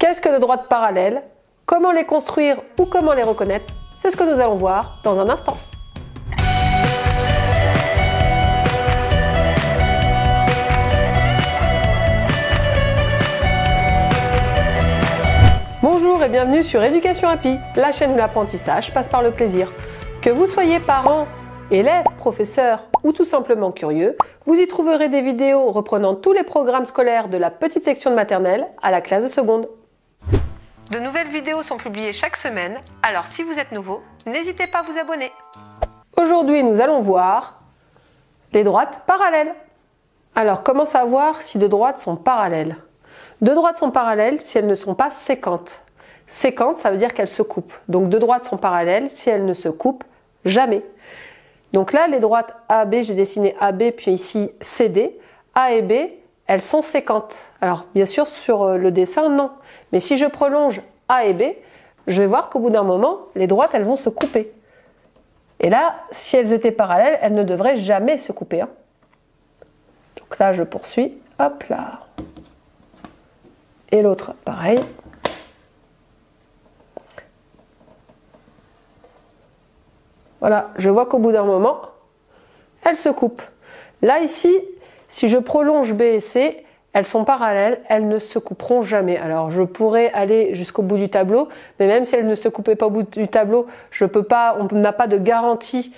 Qu'est-ce que de droites parallèles? Comment les construire ou comment les reconnaître? C'est ce que nous allons voir dans un instant. Bonjour et bienvenue sur Éducation Happy, la chaîne où l'apprentissage passe par le plaisir. Que vous soyez parents, élèves, professeurs ou tout simplement curieux, vous y trouverez des vidéos reprenant tous les programmes scolaires de la petite section de maternelle à la classe de seconde. De nouvelles vidéos sont publiées chaque semaine, alors si vous êtes nouveau, n'hésitez pas à vous abonner. Aujourd'hui, nous allons voir les droites parallèles. Alors, comment savoir si deux droites sont parallèles? Deux droites sont parallèles si elles ne sont pas séquentes. Séquentes, ça veut dire qu'elles se coupent. Donc deux droites sont parallèles si elles ne se coupent jamais. Donc là, les droites AB, j'ai dessiné AB, puis ici CD. A et B, elles sont séquentes. Alors, bien sûr, sur le dessin, non. Mais si je prolonge A et B, je vais voir qu'au bout d'un moment, les droites, elles vont se couper. Et là, si elles étaient parallèles, elles ne devraient jamais se couper. Donc là, je poursuis. Hop là. Et l'autre, pareil. Voilà, je vois qu'au bout d'un moment, elles se coupent. Là, ici, si je prolonge B et C, elles sont parallèles, elles ne se couperont jamais. Alors, je pourrais aller jusqu'au bout du tableau, mais même si elles ne se coupaient pas au bout du tableau, je peux pas, on n'a pas de garantie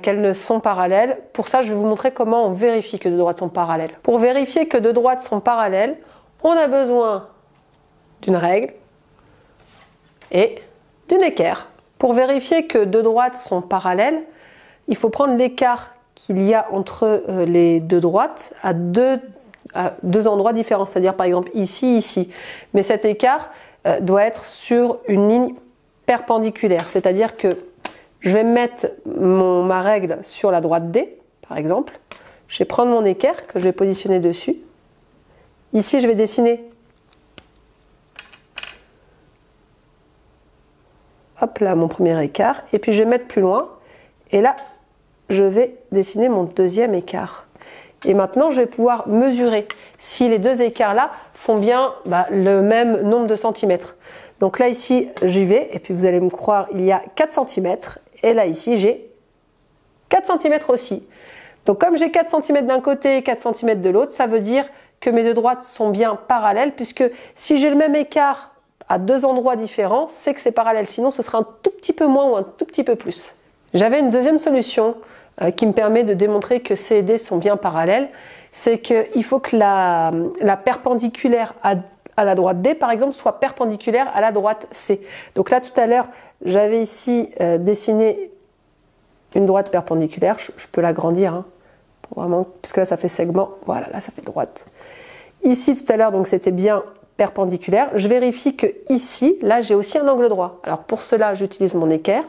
qu'elles ne sont parallèles. Pour ça, je vais vous montrer comment on vérifie que deux droites sont parallèles. Pour vérifier que deux droites sont parallèles, on a besoin d'une règle et d'une équerre. Pour vérifier que deux droites sont parallèles, il faut prendre l'écart qu'il y a entre les deux droites à deux endroits différents, c'est-à-dire par exemple ici, ici. Mais cet écart doit être sur une ligne perpendiculaire, c'est-à-dire que je vais mettre ma règle sur la droite D, par exemple. Je vais prendre mon équerre que je vais positionner dessus. Ici, je vais dessiner hop là, mon premier écart. Et puis je vais mettre plus loin. Et là, je vais dessiner mon deuxième écart. Et maintenant, je vais pouvoir mesurer si les deux écarts-là font bien le même nombre de centimètres. Donc là, ici, j'y vais. Et puis vous allez me croire, il y a 4 cm. Et là, ici, j'ai 4 cm aussi. Donc comme j'ai 4 cm d'un côté et 4 cm de l'autre, ça veut dire que mes deux droites sont bien parallèles. Puisque si j'ai le même écart à deux endroits différents, c'est que c'est parallèle. Sinon, ce sera un tout petit peu moins ou un tout petit peu plus. J'avais une deuxième solution qui me permet de démontrer que C et D sont bien parallèles. C'est qu'il faut que la perpendiculaire à la droite D, par exemple, soit perpendiculaire à la droite C. Donc là, tout à l'heure, j'avais ici dessiné une droite perpendiculaire. Je peux l'agrandir, pour vraiment, parce que là, ça fait segment. Voilà, là, ça fait droite. Ici, tout à l'heure, donc c'était bien perpendiculaire. Je vérifie que ici, là, j'ai aussi un angle droit. Alors pour cela, j'utilise mon équerre.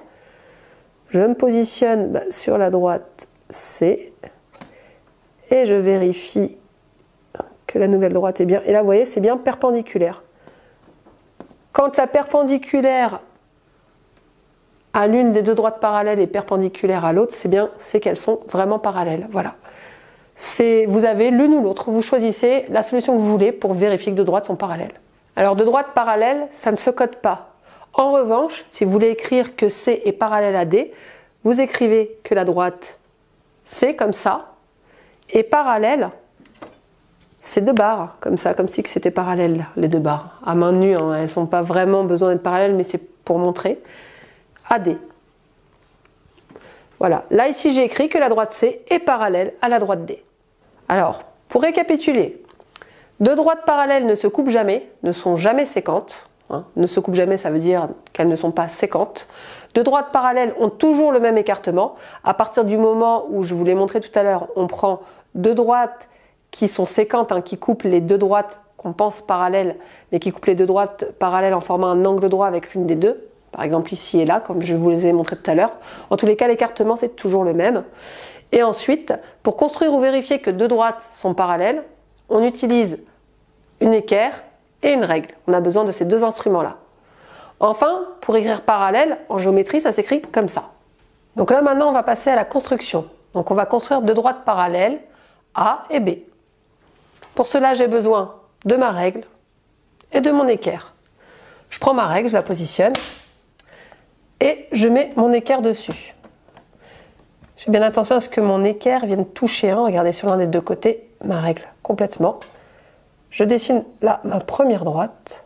Je me positionne sur la droite C et je vérifie que la nouvelle droite est bien. Et là, vous voyez, c'est bien perpendiculaire. Quand la perpendiculaire à l'une des deux droites parallèles est perpendiculaire à l'autre, c'est qu'elles sont vraiment parallèles. Voilà. Vous avez l'une ou l'autre, vous choisissez la solution que vous voulez pour vérifier que deux droites sont parallèles. Alors deux droites parallèles, ça ne se code pas. En revanche, si vous voulez écrire que C est parallèle à D, vous écrivez que la droite C comme ça, et parallèle, c'est deux barres, comme ça, comme si c'était parallèle, les deux barres. À main nue, elles n'ont pas vraiment besoin d'être parallèles, mais c'est pour montrer. AD. Voilà, là ici j'ai écrit que la droite C est parallèle à la droite D. Alors, pour récapituler, deux droites parallèles ne se coupent jamais, ne sont jamais séquentes. Ne se coupent jamais, ça veut dire qu'elles ne sont pas séquentes. Deux droites parallèles ont toujours le même écartement. À partir du moment où, je vous l'ai montré tout à l'heure, on prend deux droites qui sont séquentes, qui coupent les deux droites qu'on pense parallèles, mais qui coupent les deux droites parallèles en formant un angle droit avec l'une des deux. Par exemple ici et là, comme je vous les ai montré tout à l'heure. En tous les cas, l'écartement, c'est toujours le même. Et ensuite, pour construire ou vérifier que deux droites sont parallèles, on utilise une équerre et une règle. On a besoin de ces deux instruments-là. Enfin, pour écrire parallèle, en géométrie, ça s'écrit comme ça. Donc là, maintenant, on va passer à la construction. Donc on va construire deux droites parallèles, A et B. Pour cela, j'ai besoin de ma règle et de mon équerre. Je prends ma règle, je la positionne et je mets mon équerre dessus. Je fais bien attention à ce que mon équerre vienne toucher, hein, regardez sur l'un des deux côtés, ma règle complètement. Je dessine là ma première droite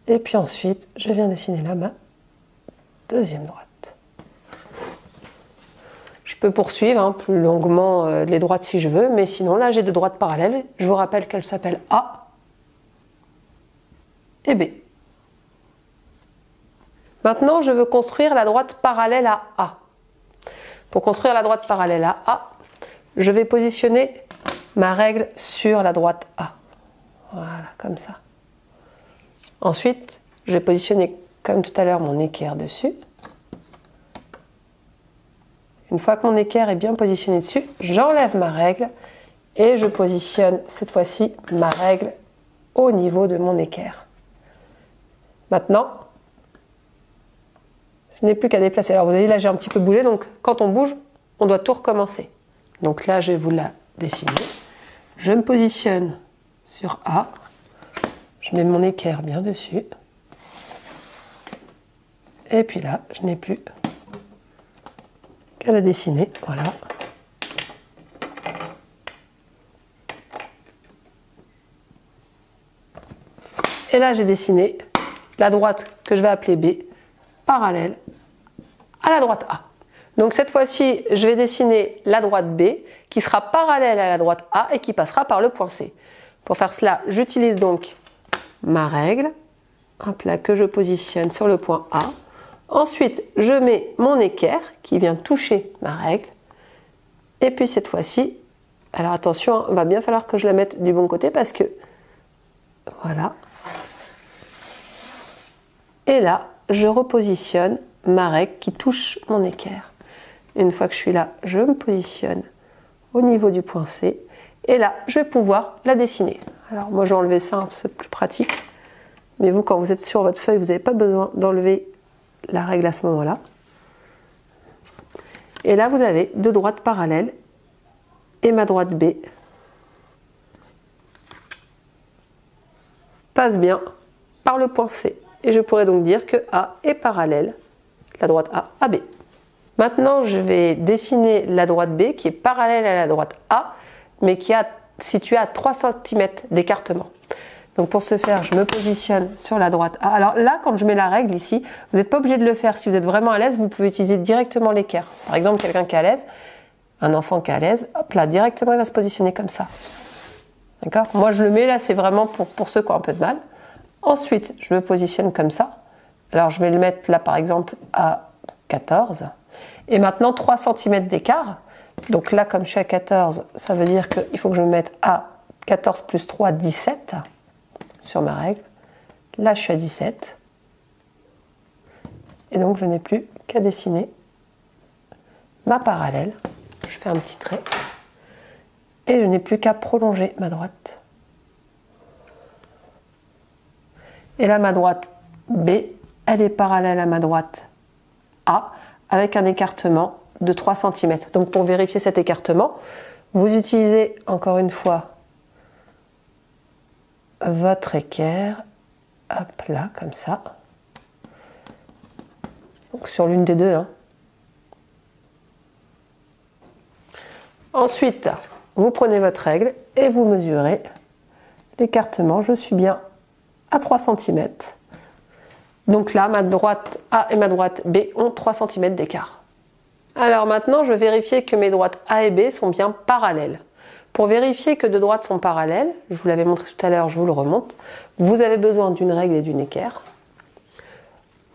et puis ensuite je viens dessiner là ma deuxième droite. Je peux poursuivre hein, plus longuement les droites si je veux, mais sinon là j'ai deux droites parallèles. Je vous rappelle qu'elles s'appellent A et B. Maintenant je veux construire la droite parallèle à A. Pour construire la droite parallèle à A, je vais positionner ma règle sur la droite A. Voilà, comme ça. Ensuite, je vais positionner comme tout à l'heure mon équerre dessus. Une fois que mon équerre est bien positionné dessus, j'enlève ma règle et je positionne cette fois-ci ma règle au niveau de mon équerre. Maintenant, je n'ai plus qu'à déplacer. Alors vous voyez là j'ai un petit peu bougé, donc quand on bouge, on doit tout recommencer. Donc là je vais vous la dessiner. Je me positionne sur A, je mets mon équerre bien dessus. Et puis là, je n'ai plus qu'à la dessiner, voilà. Et là j'ai dessiné la droite que je vais appeler B, parallèle à la droite A. Donc cette fois-ci, je vais dessiner la droite B qui sera parallèle à la droite A et qui passera par le point C. Pour faire cela, j'utilise donc ma règle, hop là, que je positionne sur le point A. Ensuite, je mets mon équerre qui vient toucher ma règle. Et puis cette fois-ci, alors attention, il va bien falloir que je la mette du bon côté parce que, voilà. Et là, je repositionne ma règle qui touche mon équerre. Une fois que je suis là, je me positionne au niveau du point C. Et là, je vais pouvoir la dessiner. Alors moi, j'ai enlevé ça, hein, c'est plus pratique. Mais vous, quand vous êtes sur votre feuille, vous n'avez pas besoin d'enlever la règle à ce moment-là. Et là, vous avez deux droites parallèles et ma droite B passe bien par le point C. Et je pourrais donc dire que A est parallèle, la droite A à B. Maintenant, je vais dessiner la droite B qui est parallèle à la droite A, mais qui est située à 3 cm d'écartement. Donc pour ce faire, je me positionne sur la droite A. Alors là, quand je mets la règle ici, vous n'êtes pas obligé de le faire. Si vous êtes vraiment à l'aise, vous pouvez utiliser directement l'équerre. Par exemple, quelqu'un qui est à l'aise, un enfant qui est à l'aise, hop là, directement il va se positionner comme ça. D'accord? Moi je le mets là, c'est vraiment pour ceux qui ont un peu de mal. Ensuite, je me positionne comme ça. Alors je vais le mettre là par exemple à 14. Et maintenant 3 cm d'écart. Donc là, comme je suis à 14, ça veut dire qu'il faut que je me mette à 14 plus 3, 17 sur ma règle. Là, je suis à 17. Et donc, je n'ai plus qu'à dessiner ma parallèle. Je fais un petit trait. Et je n'ai plus qu'à prolonger ma droite. Et là, ma droite B, elle est parallèle à ma droite A, avec un écartement de 3 cm. Donc pour vérifier cet écartement, vous utilisez encore une fois votre équerre, hop là, comme ça. Donc sur l'une des deux. Hein. Ensuite, vous prenez votre règle et vous mesurez l'écartement. Je suis bien à 3 cm. Donc là, ma droite A et ma droite B ont 3 cm d'écart. Alors maintenant, je vais vérifier que mes droites A et B sont bien parallèles. Pour vérifier que deux droites sont parallèles, je vous l'avais montré tout à l'heure, je vous le remonte, vous avez besoin d'une règle et d'une équerre.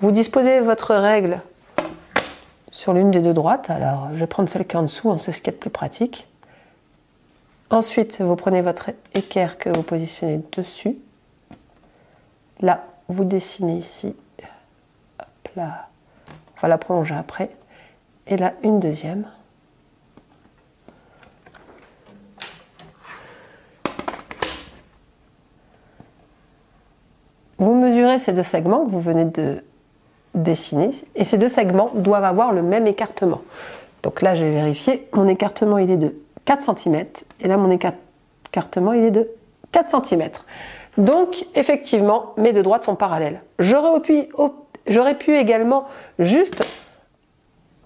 Vous disposez votre règle sur l'une des deux droites. Alors, je vais prendre celle qui est en dessous, hein, c'est ce qui est le plus pratique. Ensuite, vous prenez votre équerre que vous positionnez dessus. Là, vous dessinez ici. Hop là. On va la prolonger après. Et là, une deuxième. Vous mesurez ces deux segments que vous venez de dessiner. Et ces deux segments doivent avoir le même écartement. Donc là, j'ai vérifié. Mon écartement, il est de 4 cm. Et là, mon écartement, il est de 4 cm. Donc, effectivement, mes deux droites sont parallèles. J'aurais pu également juste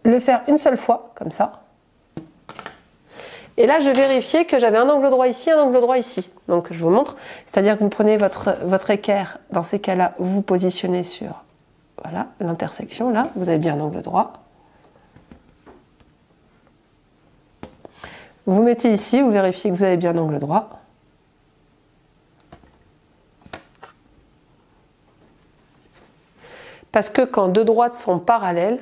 le faire une seule fois, comme ça. Et là, je vérifiais que j'avais un angle droit ici, un angle droit ici. Donc, je vous montre. C'est-à-dire que vous prenez votre équerre, dans ces cas-là, vous vous positionnez sur voilà, l'intersection, là. Vous avez bien un angle droit. Vous mettez ici, vous vérifiez que vous avez bien un angle droit. Parce que quand deux droites sont parallèles,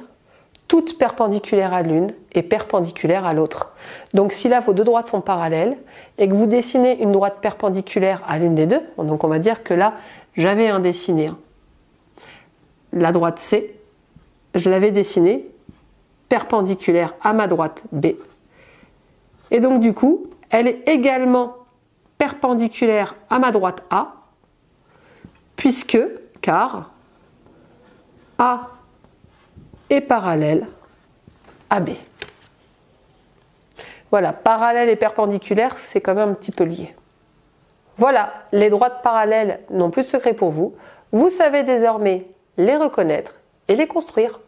toute perpendiculaire à l'une est perpendiculaire à l'autre. Donc si là vos deux droites sont parallèles et que vous dessinez une droite perpendiculaire à l'une des deux, donc on va dire que là j'avais dessiné la droite C, je l'avais dessinée perpendiculaire à ma droite B. Et donc du coup, elle est également perpendiculaire à ma droite A, car A est parallèle à B. Voilà, parallèle et perpendiculaire, c'est quand même un petit peu lié. Voilà, les droites parallèles n'ont plus de secret pour vous. Vous savez désormais les reconnaître et les construire.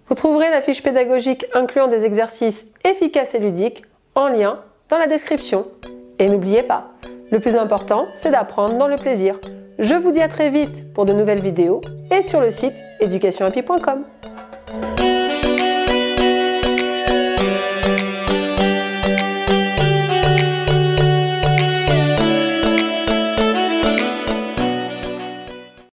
Vous trouverez la fiche pédagogique incluant des exercices efficaces et ludiques en lien dans la description. Et n'oubliez pas, le plus important, c'est d'apprendre dans le plaisir. Je vous dis à très vite pour de nouvelles vidéos et sur le site educationhappy.com.